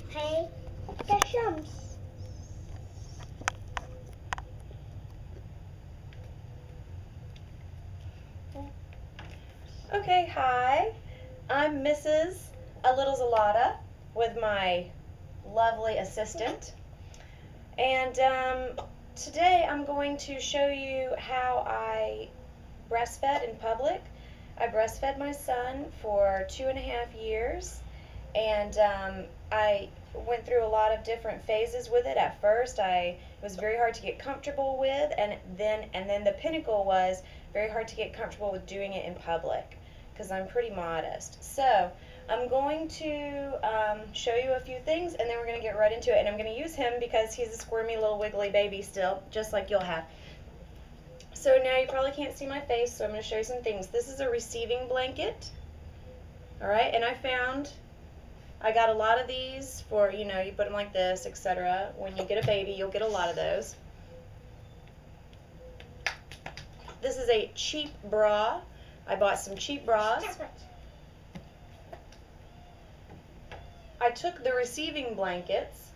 Hey, the shrimps. Okay, hi. I'm Mrs. A Little Zalata with my lovely assistant. And today I'm going to show you how I breastfed in public. I breastfed my son for 2.5 years, and I went through a lot of different phases with it. At first, it was very hard to get comfortable with, and then the pinnacle was very hard to get comfortable with doing it in public because I'm pretty modest. So I'm going to show you a few things, and then we're going to get right into it. And I'm going to use him because he's a squirmy little wiggly baby still, just like you'll have. So now you probably can't see my face, so I'm going to show you some things. This is a receiving blanket, all right, and I got a lot of these for, you put them like this, etc. When you get a baby, you'll get a lot of those. This is a cheap bra. I bought some cheap bras. I took the receiving blankets,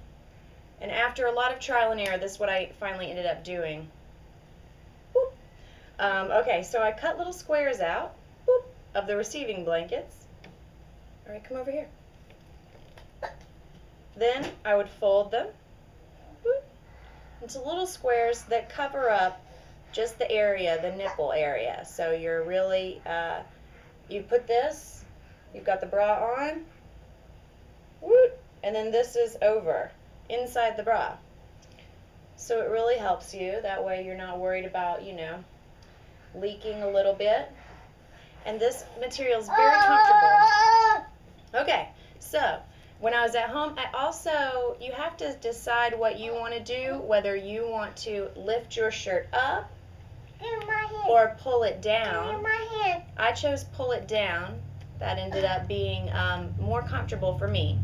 and after a lot of trial and error, this is what I finally ended up doing. Okay, so I cut little squares out of the receiving blankets. All right, come over here. Then I would fold them into little squares that cover up just the area, the nipple area. So you're really, you put this, you've got the bra on, and then this is over, inside the bra. So it really helps you. That way you're not worried about, leaking a little bit. And this material is very comfortable. Okay, so when I was at home, you have to decide what you want to do, whether you want to lift your shirt up or pull it down. I chose pull it down. That ended up being more comfortable for me.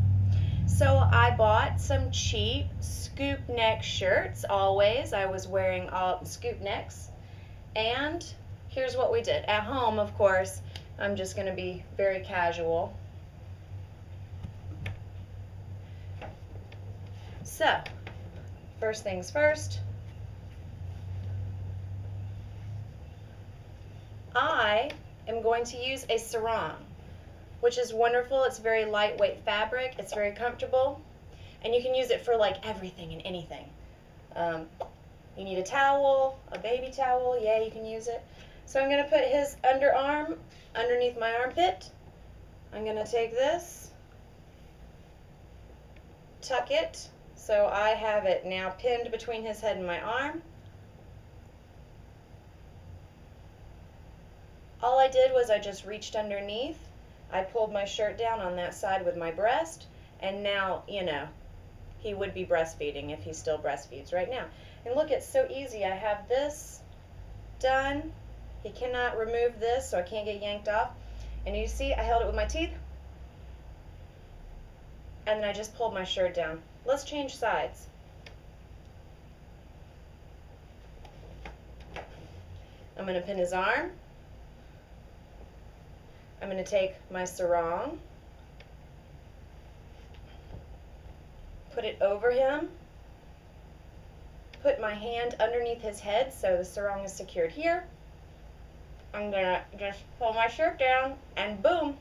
So I bought some cheap scoop neck shirts. Always, I was wearing all scoop necks. And here's what we did. At home, of course, I'm just going to be very casual. So, first things first, I am going to use a sarong, which is wonderful. It's very lightweight fabric. It's very comfortable, and you can use it for like everything and anything. You need a towel, a baby towel, yeah, you can use it. So I'm going to put his underarm underneath my armpit. I'm going to take this, tuck it, so I have it now pinned between his head and my arm. All I did was I just reached underneath. I pulled my shirt down on that side with my breast, and now, he would be breastfeeding if he still breastfeeds right now. And look, it's so easy. I have this done. He cannot remove this, so I can't get yanked off. And you see, I held it with my teeth, and then I just pulled my shirt down. Let's change sides. I'm going to pin his arm. I'm going to take my sarong, put it over him, put my hand underneath his head so the sarong is secured here. I'm going to just pull my shirt down, and boom,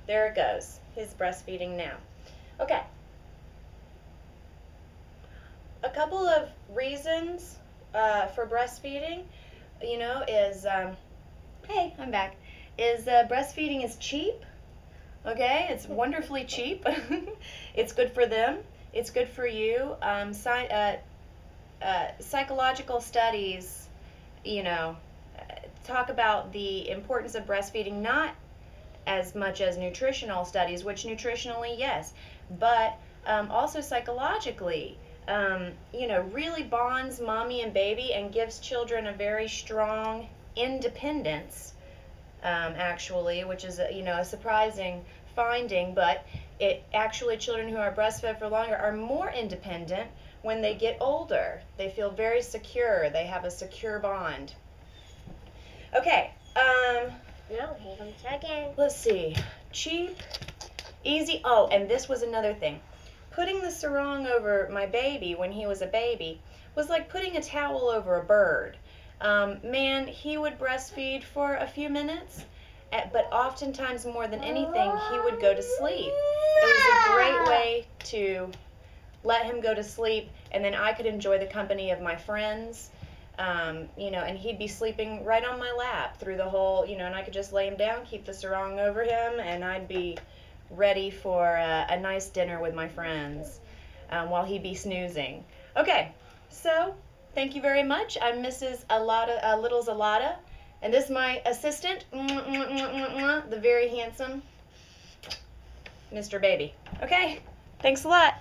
there it goes. He's breastfeeding now. Okay. A couple of reasons for breastfeeding, is, hey, I'm back, is breastfeeding is cheap. Okay, it's wonderfully cheap. It's good for them. It's good for you. Psychological studies, talk about the importance of breastfeeding, not as much as nutritional studies, which nutritionally, yes, but also psychologically, really bonds mommy and baby and gives children a very strong independence, actually, which is, a surprising finding, but children who are breastfed for longer are more independent when they get older. They feel very secure. They have a secure bond. Okay, No, he comes again. let's see. Cheap Easy. Oh, and this was another thing. Putting the sarong over my baby when he was a baby was like putting a towel over a bird. Man, he would breastfeed for a few minutes, but oftentimes more than anything, he would go to sleep. It was a great way to let him go to sleep, and then I could enjoy the company of my friends. And he'd be sleeping right on my lap through the whole, and I could just lay him down, keep the sarong over him, and I'd be ready for a nice dinner with my friends while he'd be snoozing. Okay, so thank you very much. I'm Mrs. Little Zalata, and this is my assistant, the very handsome Mr. Baby. Okay, thanks a lot.